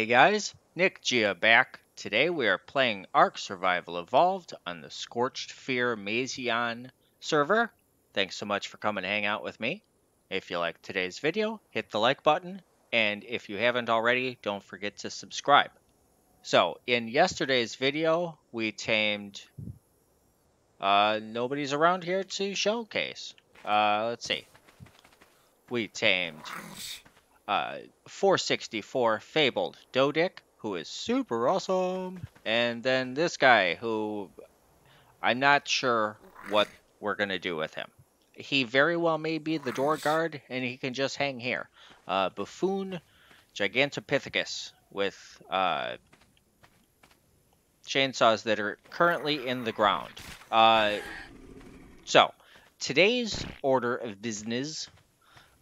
Hey guys, NickGia back. Today we are playing Ark Survival Evolved on the Scorched Mazion server. Thanks so much for coming to hang out with me. If you like today's video, hit the like button, and if you haven't already, don't forget to subscribe. So, in yesterday's video, we tamed... nobody's around here to showcase. Let's see. We tamed 464 Fabled Dodic, who is super awesome. And then this guy, who I'm not sure what we're going to do with him. He very well may be the door guard, and he can just hang here. Buffoon Gigantopithecus with chainsaws that are currently in the ground. So, today's order of business,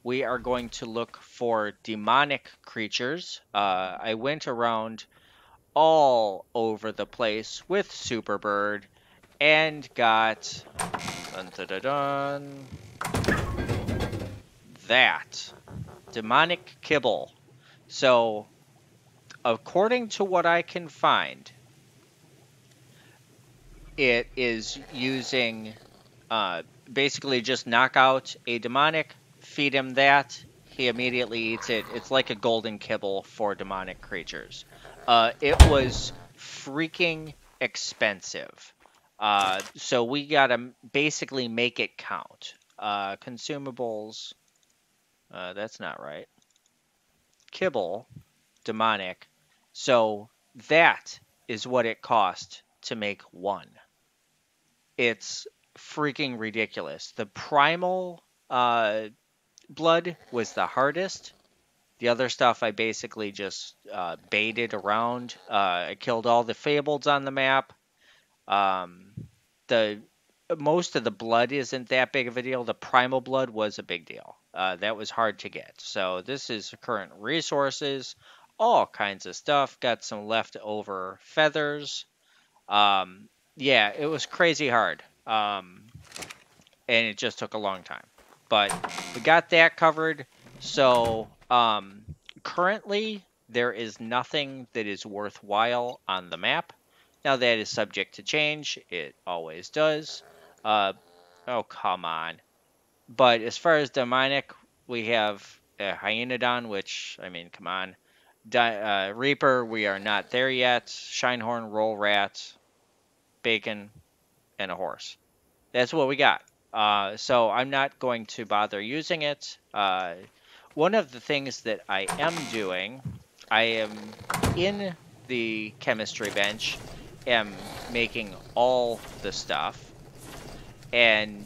we are going to look for demonic creatures. I went around all over the place with Superbird and got that demonic kibble. So, according to what I can find, it is using basically just knock out a demonic, feed him that, he immediately eats it. It's like a golden kibble for demonic creatures. It was freaking expensive. So we gotta basically make it count. Consumables, that's not right. Kibble, demonic. So that is what it cost to make one. It's freaking ridiculous. The primal blood was the hardest. The other stuff I basically just baited around. I killed all the fableds on the map. The most of the blood isn't that big of a deal. The primal blood was a big deal. That was hard to get. So this is current resources, all kinds of stuff. Got some leftover feathers. Yeah, it was crazy hard. And it just took a long time. But we got that covered. So currently there is nothing that is worthwhile on the map. Now that is subject to change. It always does. Oh, come on. But as far as demonic, we have Hyenodon, which, I mean, come on. Reaper, we are not there yet. Shinehorn, Roll Rat, Bacon, and a horse. That's what we got. So I'm not going to bother using it. One of the things that I am doing, I am in the chemistry bench, am making all the stuff, and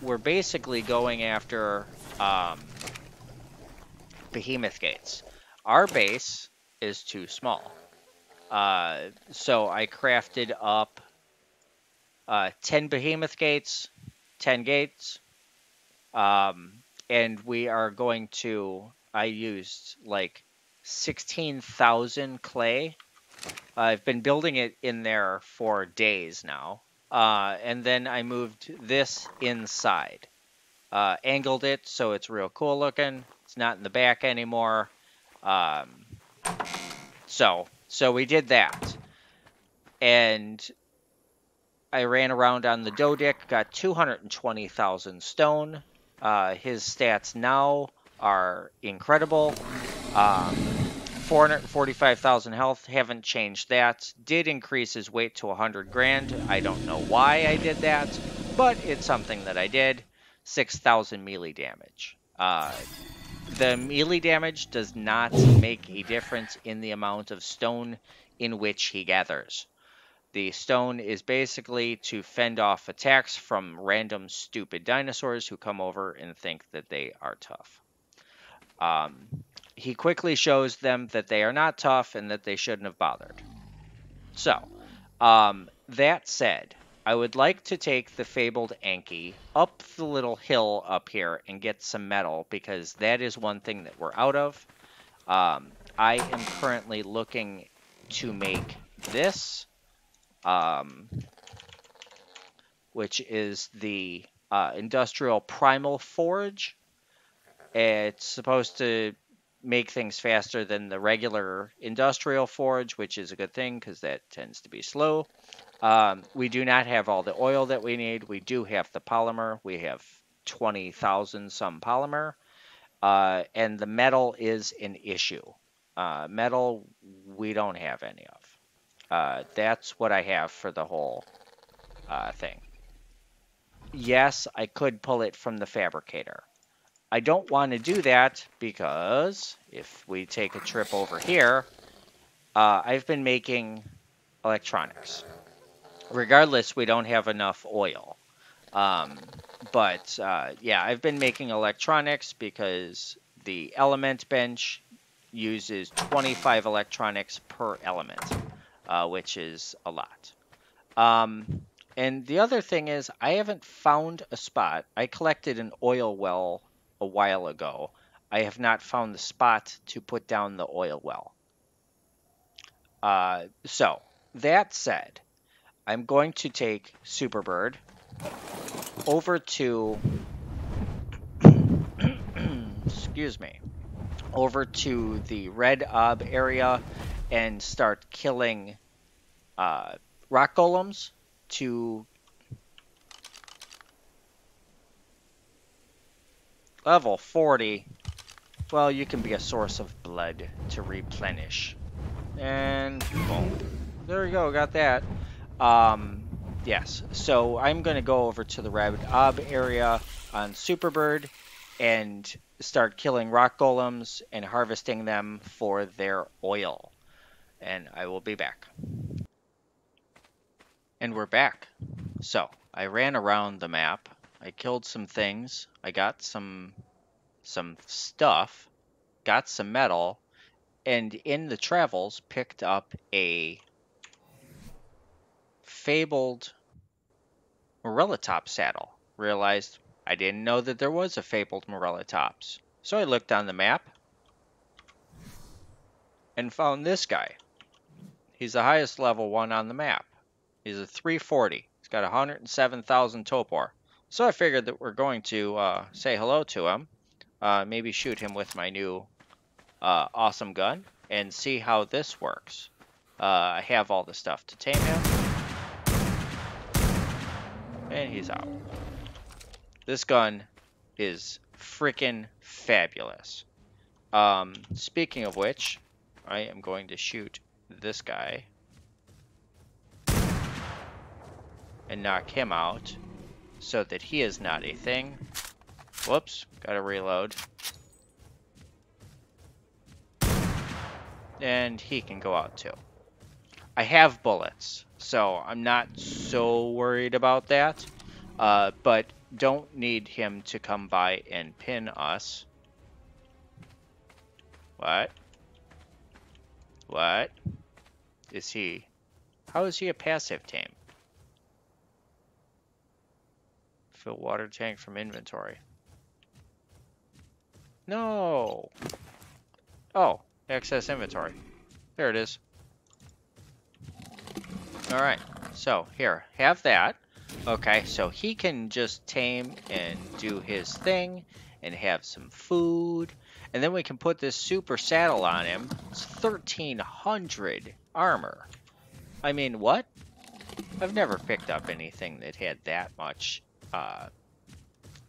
we're basically going after behemoth gates. Our base is too small. So I crafted up 10 behemoth gates, 10 gates, and we are going to, I used like 16,000 clay. I've been building it in there for days now. And then I moved this inside. Angled it so it's real cool looking. It's not in the back anymore. So we did that. And I ran around on the Dodic, got 220,000 stone. His stats now are incredible. 445,000 health, haven't changed that. Did increase his weight to 100 grand. I don't know why I did that, but it's something that I did. 6,000 melee damage. The melee damage does not make a difference in the amount of stone in which he gathers. The stone is basically to fend off attacks from random stupid dinosaurs who come over and think that they are tough. He quickly shows them that they are not tough and that they shouldn't have bothered. So, that said, I would like to take the Fabled Anki up the little hill up here and get some metal, because that is one thing that we're out of. I am currently looking to make this, which is the Industrial Primal Forge. It's supposed to make things faster than the regular industrial forge, which is a good thing because that tends to be slow. We do not have all the oil that we need. We do have the polymer. We have 20,000 some polymer. And the metal is an issue. Metal, we don't have any of. That's what I have for the whole thing. Yes, I could pull it from the fabricator. I don't want to do that because if we take a trip over here, I've been making electronics. Regardless, we don't have enough oil. Um, but yeah, I've been making electronics because the element bench uses 25 electronics per element, which is a lot. Um, and the other thing is, I haven't found a spot. I collected an oil well a while ago. I have not found the spot to put down the oil well. So, that said, I'm going to take Superbird over to, excuse me, over to the Red Ob area and start killing rock golems to level 40. Well, you can be a source of blood to replenish. And boom. There we go, got that. Yes, so I'm going to go over to the Red Ob area on Superbird and start killing rock golems and harvesting them for their oil. And I will be back. And we're back. So, I ran around the map. I killed some things. I got some stuff, got some metal, and in the travels picked up a fabled Morellatops saddle. Realized I didn't know that there was a fabled Morellatops. So I looked on the map and found this guy. He's the highest level one on the map. He's a 340. He's got 107,000 topor. So I figured that we're going to say hello to him. Maybe shoot him with my new awesome gun and see how this works. I have all the stuff to tame him. And he's out. This gun is freaking fabulous. Speaking of which, I am going to shoot this guy and knock him out so that he is not a thing. Whoops, gotta reload. And he can go out too. I have bullets, so I'm not so worried about that. But don't need him to come by and pin us. What? What? Is he? How is he a passive tame? Fill water tank from inventory. No! Oh, access inventory. There it is. Alright, so here, have that. Okay, so he can just tame and do his thing and have some food. And then we can put this super saddle on him. It's 1,300 armor. I mean, what? I've never picked up anything that had that much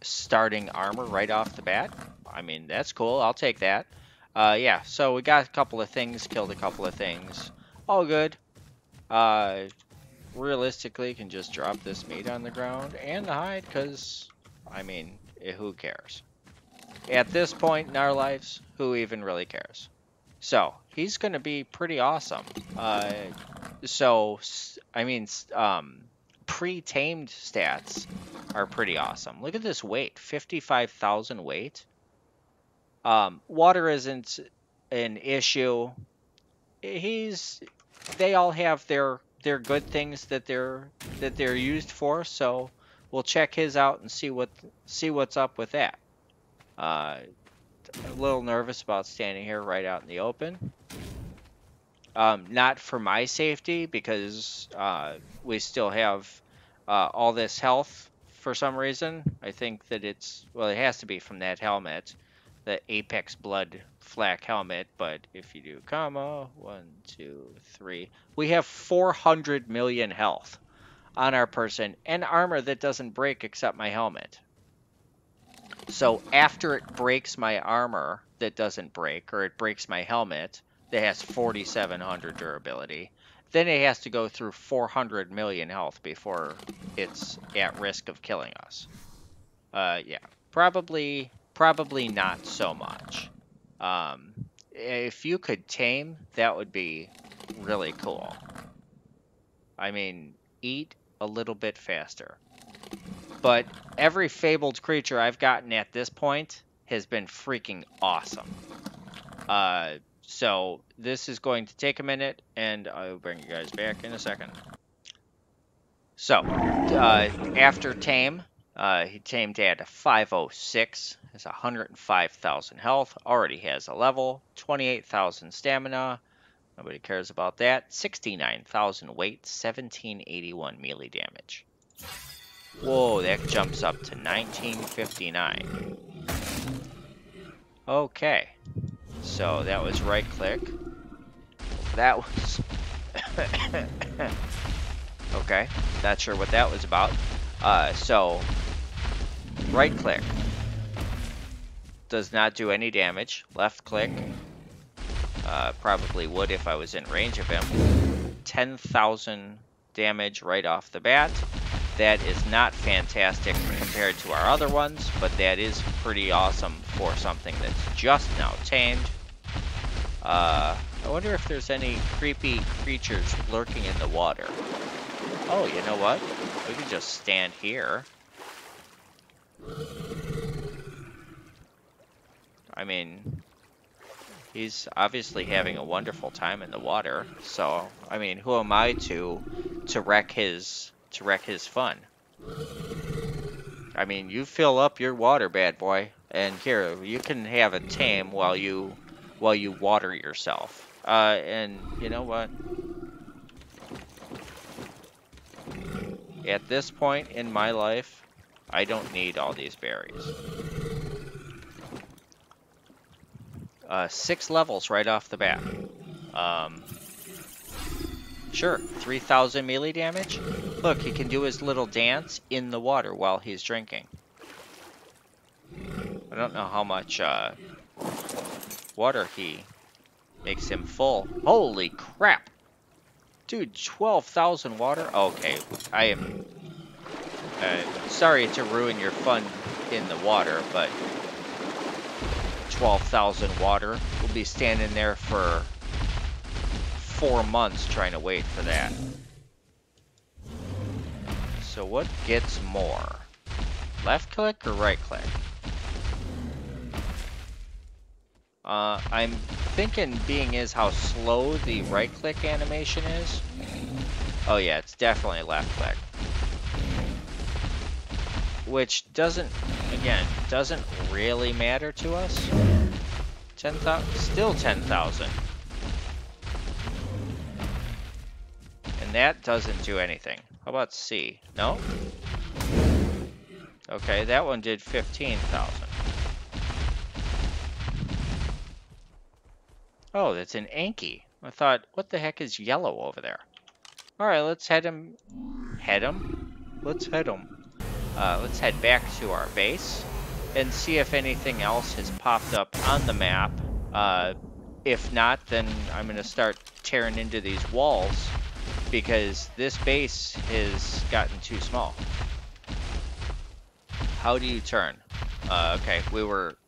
starting armor right off the bat. I mean, that's cool. I'll take that. Yeah, so we got a couple of things, killed a couple of things. All good. Realistically, can just drop this meat on the ground and the hide, because, I mean, who cares? At this point in our lives, who even really cares? So, he's going to be pretty awesome. Pre-tamed stats are pretty awesome. Look at this weight, 55,000 weight. Water isn't an issue. They all have their good things that they're used for, so we'll check his out and see what's up with that. A little nervous about standing here right out in the open. Not for my safety, because we still have all this health for some reason. I think that it has to be from that helmet, the Apex Blood flak helmet, but if you do comma, 1, 2, 3, we have 400 million health on our person and armor that doesn't break except my helmet. So after it breaks my armor that doesn't break, or it breaks my helmet that has 4,700 durability, then it has to go through 400 million health before it's at risk of killing us. Yeah, probably not so much. If you could tame, that would be really cool. I mean, eat a little bit faster. But every fabled creature I've gotten at this point has been freaking awesome. So this is going to take a minute, and I'll bring you guys back in a second. So, after tame, he tamed at a 506, has 105,000 health, already has a level, 28,000 stamina, nobody cares about that, 69,000 weight, 1781 melee damage. Whoa, that jumps up to 1959. Okay, so that was right click. That was... okay, not sure what that was about. So, right click. Does not do any damage. Left click. Probably would if I was in range of him. 10,000 damage right off the bat. That is not fantastic compared to our other ones, but that is pretty awesome for something that's just now tamed. I wonder if there's any creepy creatures lurking in the water. Oh, you know what? We could just stand here. I mean, he's obviously having a wonderful time in the water. So, I mean, who am I to wreck his fun? I mean, you fill up your water, bad boy, and here you can have a tame while you water yourself. And you know what? At this point in my life, I don't need all these berries. 6 levels right off the bat. Sure, 3,000 melee damage. Look, he can do his little dance in the water while he's drinking. I don't know how much water he makes him full. Holy crap! Dude, 12,000 water? Okay, I am sorry to ruin your fun in the water, but 12,000 water. We'll be standing there for 4 months trying to wait for that. So what gets more? Left click or right click? I'm thinking being is how slow the right click animation is. Oh yeah, it's definitely left click. Which doesn't really matter to us. 10,000, still 10,000. And that doesn't do anything. How about C? No? Okay, that one did 15,000. Oh, that's an Anki. I thought, what the heck is yellow over there? Alright, let's head him. Head him? Let's head him. Let's head back to our base and see if anything else has popped up on the map. If not, then I'm going to start tearing into these walls because this base has gotten too small. How do you turn? Okay,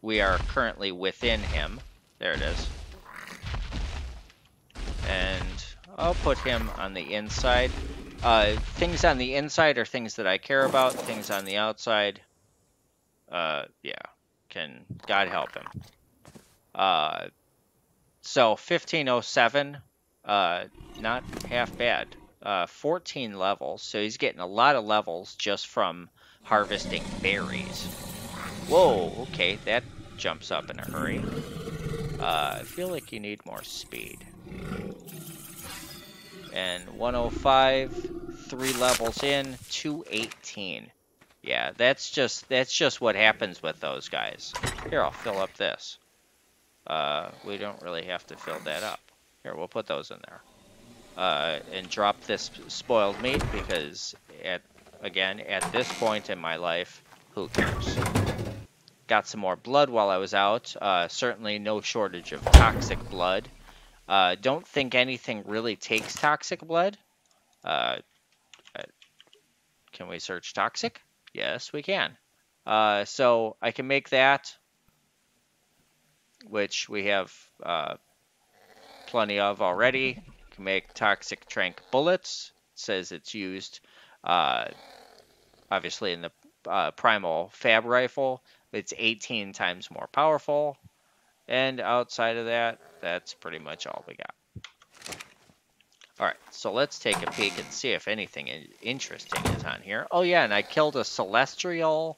we are currently within him. There it is. And I'll put him on the inside. Things on the inside are things that I care about. Things on the outside, yeah, can God help him. So 1507, not half bad. 14 levels, so he's getting a lot of levels just from harvesting berries. Whoa, okay, that jumps up in a hurry. I feel like you need more speed. And 105, 3 levels in, 218. Yeah, that's just what happens with those guys. Here, I'll fill up this. We don't really have to fill that up. Here, we'll put those in there. And drop this spoiled meat because, again, at this point in my life, who cares? Got some more blood while I was out. Certainly no shortage of toxic blood. Don't think anything really takes toxic blood. Can we search toxic? Yes, we can. So I can make that, which we have plenty of already. Can make toxic trank bullets. It says it's used, obviously, in the primal fab rifle. It's 18 times more powerful. And outside of that, that's pretty much all we got. Alright, so let's take a peek and see if anything interesting is on here. Oh yeah, and I killed a celestial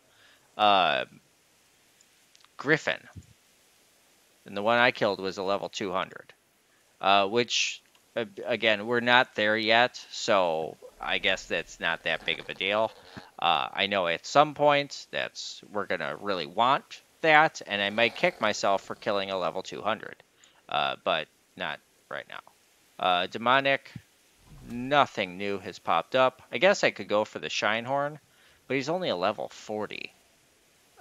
griffin. And the one I killed was a level 200. Which, again, we're not there yet, so I guess that's not that big of a deal. I know at some point we're going to really want that, and I might kick myself for killing a level 200. But not right now. Demonic, nothing new has popped up. I guess I could go for the Shinehorn, but he's only a level 40.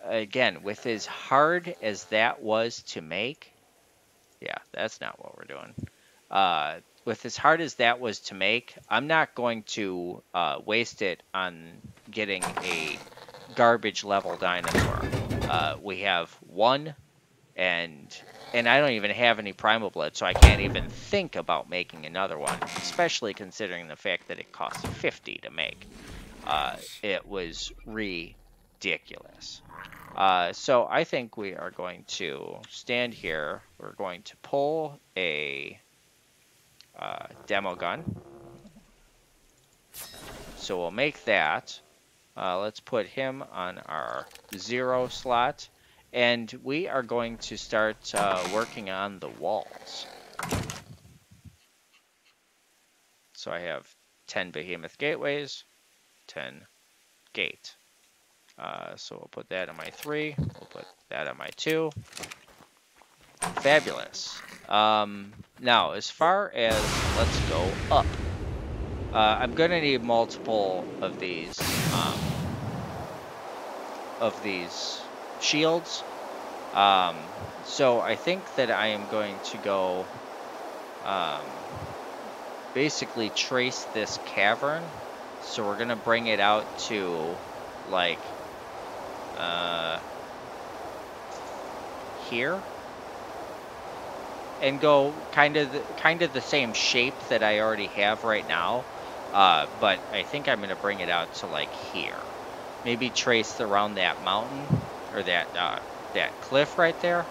Again, with as hard as that was to make, yeah, that's not what we're doing. With as hard as that was to make, I'm not going to waste it on getting a garbage level dinosaur. We have one, and I don't even have any primal blood, so I can't even think about making another one, especially considering the fact that it costs 50 to make. It was ridiculous. So I think we are going to stand here. We're going to pull a demo gun. So we'll make that. Let's put him on our 0 slot. And we are going to start working on the walls. So I have 10 behemoth gateways, 10 gate. So we'll put that on my 3. We'll put that on my 2. Fabulous. Now, as far as let's go up, I'm going to need multiple of these shields. So I think that I am going to go basically trace this cavern. So we're going to bring it out to like here, and go kind of the same shape that I already have right now, but I think I'm gonna bring it out to like here, maybe trace around that mountain or that cliff right there.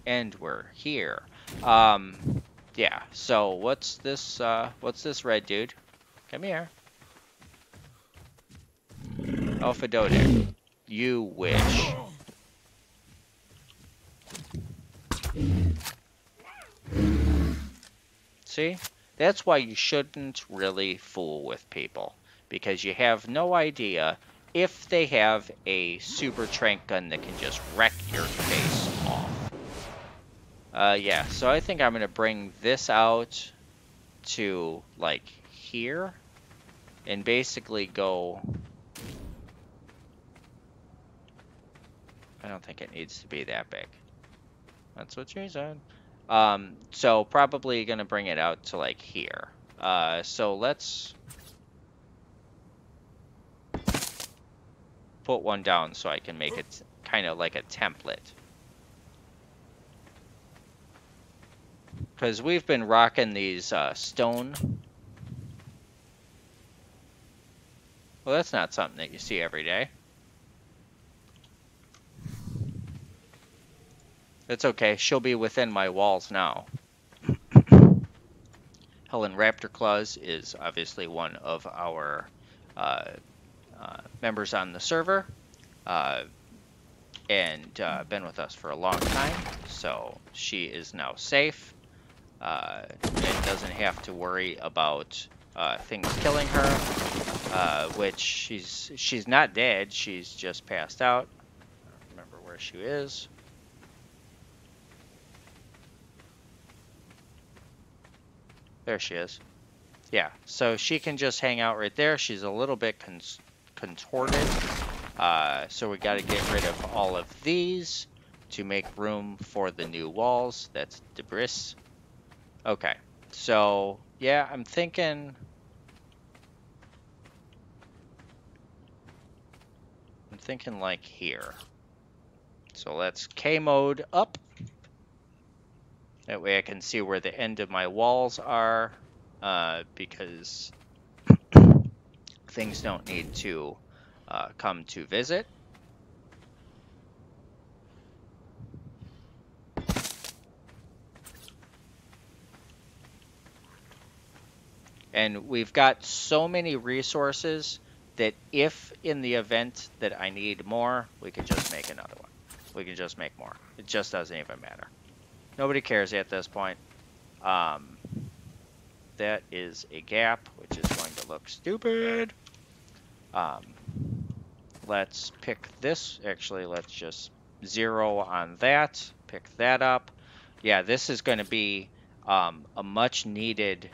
And we're here. Yeah, so what's this red dude? Come here. Alpha Dodec. You wish. See? That's why you shouldn't really fool with people, because you have no idea if they have a super trank gun that can just wreck your face off. Yeah, so I think I'm going to bring this out to, like, here, and basically go... I don't think it needs to be that big. That's what she said. So probably going to bring it out to, like, here. So let's put one down so I can make it kind of like a template. Because we've been rocking these stone. Well, that's not something that you see every day. It's okay. She'll be within my walls now. Helen Raptor Claws is obviously one of our members on the server. And been with us for a long time. So she is now safe. And doesn't have to worry about things killing her. which she's not dead. She's just passed out. I don't remember where she is. There she is. Yeah, so she can just hang out right there. She's a little bit contorted. So we got to get rid of all of these to make room for the new walls. That's debris. Okay, so yeah, I'm thinking like here. So let's K mode up. That way I can see where the end of my walls are, because things don't need to come to visit. And we've got so many resources that if in the event that I need more, we could just make another one. We can just make more. It just doesn't even matter. Nobody cares at this point. That is a gap, which is going to look stupid. Let's pick this. Actually, let's just 0 on that. Pick that up. Yeah, this is going to be a much needed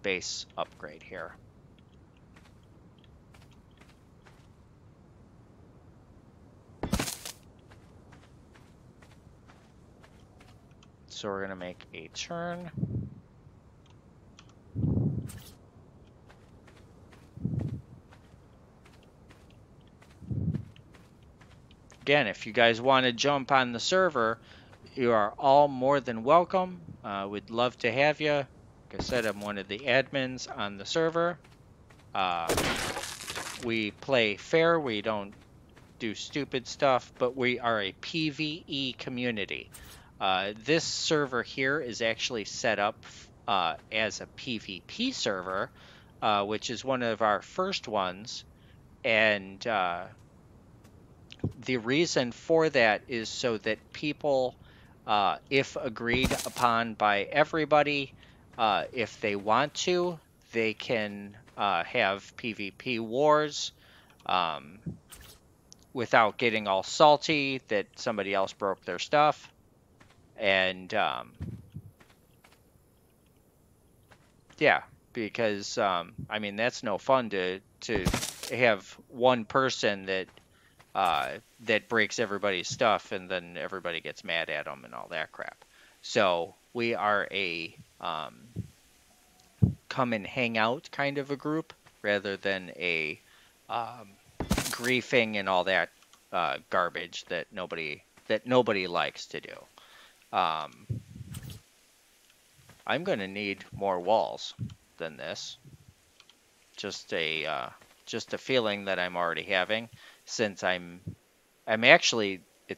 base upgrade here. So we're going to make a turn. Again, if you guys want to jump on the server, you are all more than welcome. We'd love to have you. Like I said, I'm one of the admins on the server. We play fair. We don't do stupid stuff, but we are a PvE community. This server here is actually set up as a PvP server, which is one of our first ones. And the reason for that is so that people, if agreed upon by everybody, if they want to, they can have PvP wars without getting all salty that somebody else broke their stuff. And yeah, because I mean, that's no fun to have one person that breaks everybody's stuff and then everybody gets mad at them and all that crap. So we are a come and hang out kind of a group rather than a griefing and all that garbage that nobody likes to do. I'm going to need more walls than this. Just a feeling that I'm already having, since it's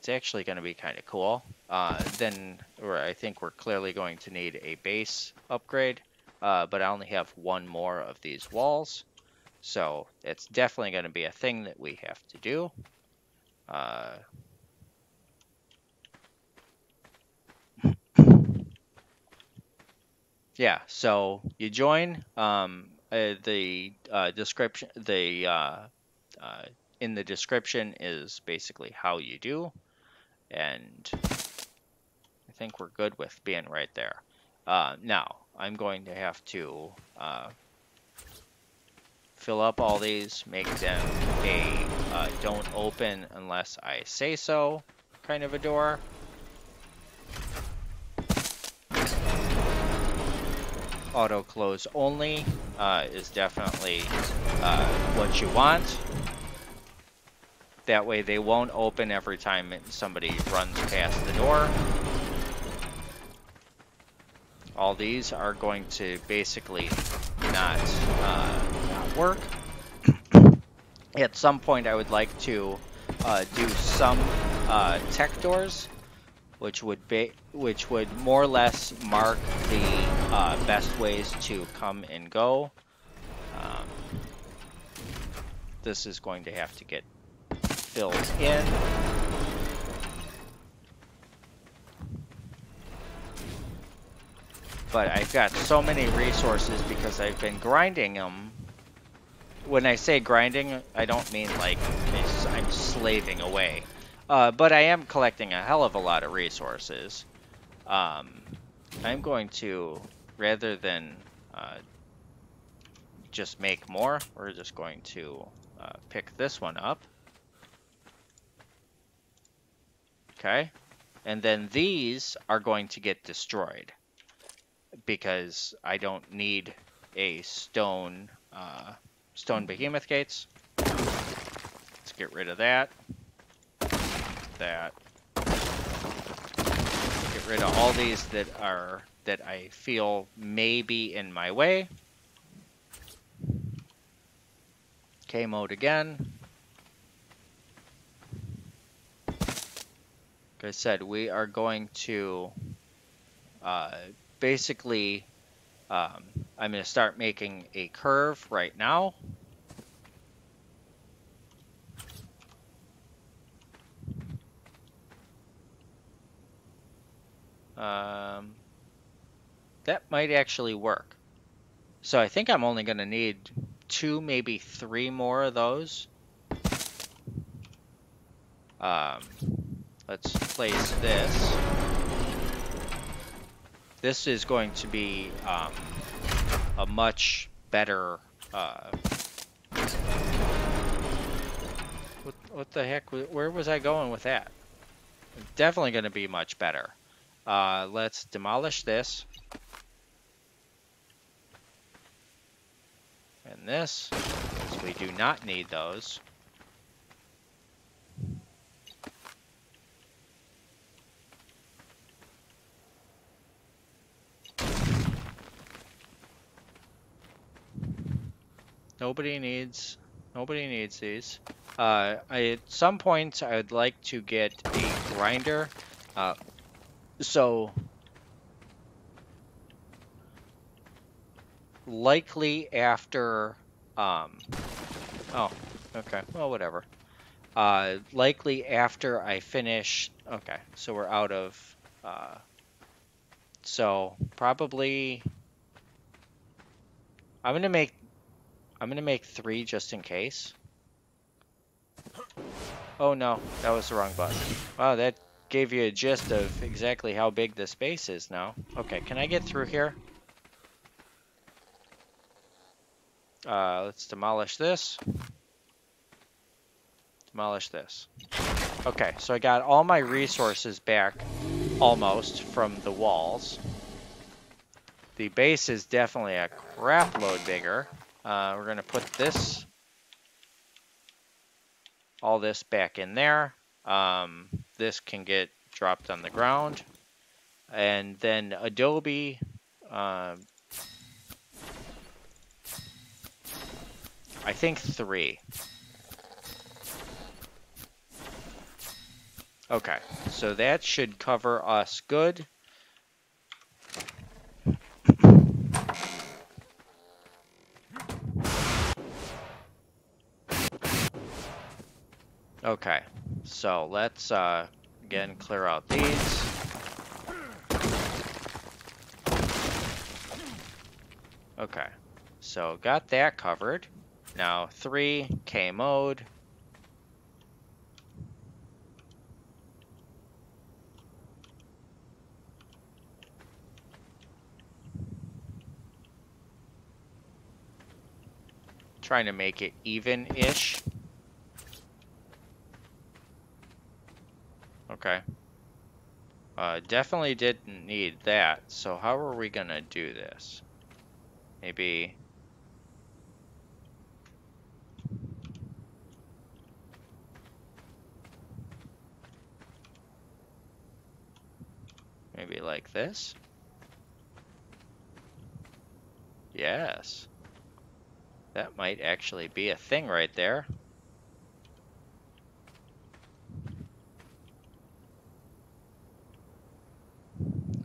actually going to be kind of cool. Then I think we're clearly going to need a base upgrade, but I only have one more of these walls, so it's definitely going to be a thing that we have to do. Yeah, so you join. The description, in the description is basically how you do, and I think we're good with being right there. Now I'm going to have to fill up all these, make them a don't open unless I say so kind of a door. Auto close only is definitely what you want. That way they won't open every time somebody runs past the door. All these are going to basically not work. At some point I would like to do some tech doors, which would more or less mark the best ways to come and go. This is going to have to get filled in. But I've got so many resources because I've been grinding them when I say grinding, I don't mean like I'm slaving away. But I am collecting a hell of a lot of resources. I'm going to, rather than just make more, we're just going to pick this one up. Okay. And then these are going to get destroyed because I don't need a stone behemoth gates. Let's get rid of that. That. Get rid of all these that I feel may be in my way. K mode again. Like I said, we are going to basically, I'm going to start making a curve right now. That might actually work. So I think I'm only going to need 2, maybe 3 more of those. Let's place this. This is going to be a much better. What the heck? Where was I going with that? Definitely going to be much better. Let's demolish this. And this, because we do not need those. Nobody needs these. At some point, I would like to get a grinder. So likely after, oh, okay, well, whatever. Likely after I finish, okay, so we're out of, so probably, I'm gonna make 3 just in case. Oh no, that was the wrong button. Wow, that gave you a gist of exactly how big the space is now. Okay, can I get through here? Let's demolish this. Demolish this. Okay, so I got all my resources back, almost, from the walls. The base is definitely a crap load bigger. We're going to put this, all this back in there. This can get dropped on the ground. And then Adobe, I think 3. Okay, so that should cover us good. Okay, so let's again clear out these. Okay, so got that covered. Now 3, K mode. Trying to make it even-ish. Okay. Definitely didn't need that, so how are we gonna do this? Maybe... maybe like this? Yes. That might actually be a thing right there.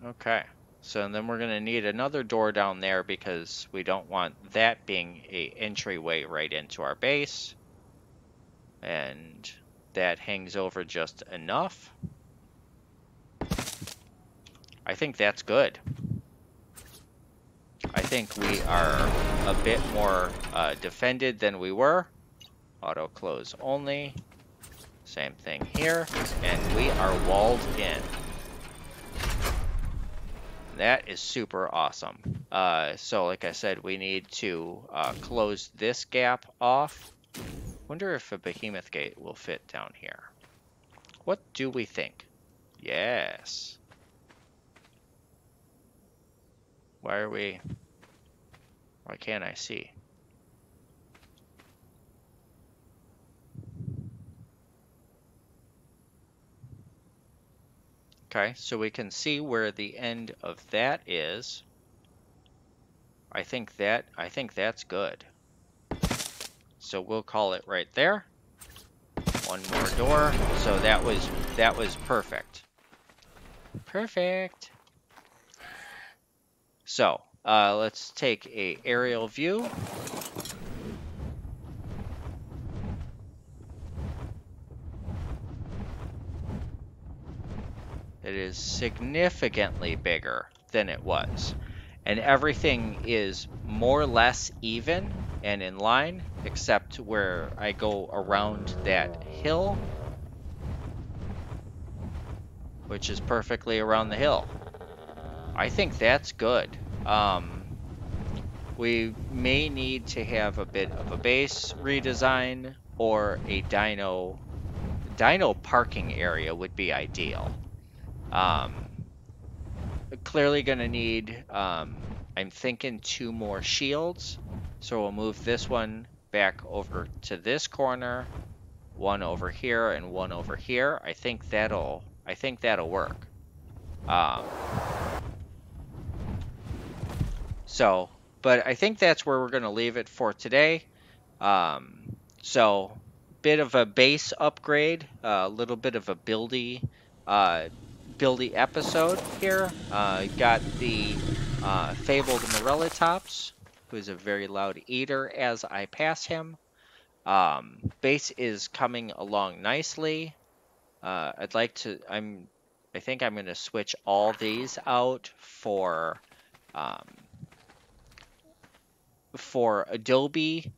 Okay. So then we're going to need another door down there because we don't want that being a entryway right into our base. And that hangs over just enough. I think that's good. I think we are a bit more defended than we were. Auto close only. Same thing here. And we are walled in. That is super awesome. So like I said, we need to close this gap off. Wonder if a behemoth gate will fit down here. What do we think? Yes. Why can't I see? Okay, so we can see where the end of that is. I think that's good. So we'll call it right there. One more door. So that was perfect. Perfect. So let's take a aerial view. It is significantly bigger than it was. And everything is more or less even and in line, except where I go around that hill, which is perfectly around the hill. I think that's good. We may need to have a bit of a base redesign, or a dino parking area would be ideal. Clearly gonna need, I'm thinking 2 more shields. So we'll move this one back over to this corner, 1 over here and 1 over here. I think that'll work. But I think that's where we're gonna leave it for today. So bit of a base upgrade, a little bit of a buildy episode here. Got the fabled Morellatops, who's a very loud eater as I pass him. Base is coming along nicely. I think I'm going to switch all these out for Adobe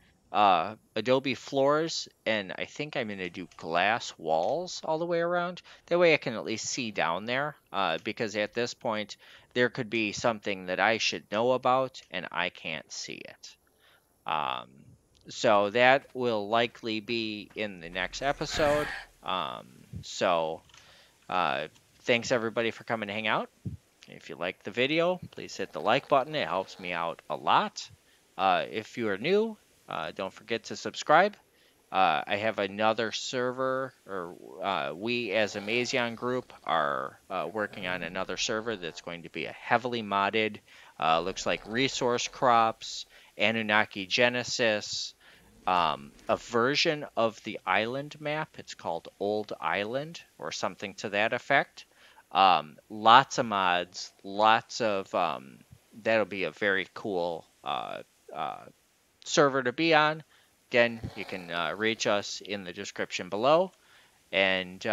floors, and I think I'm going to do glass walls all the way around. That way I can at least see down there, because at this point there could be something that I should know about and I can't see it. So that will likely be in the next episode. Thanks everybody for coming to hang out. If you liked the video, please hit the like button. It helps me out a lot. If you are new, don't forget to subscribe. I have another server, or we as a Mazion group are working on another server that's going to be a heavily modded, looks like resource crops, Anunnaki Genesis, a version of the island map. It's called Old Island or something to that effect. Lots of mods, that'll be a very cool server to be on. Again, you can reach us in the description below. And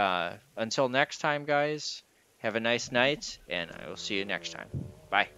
until next time, guys, have a nice night, and I will see you next time. Bye.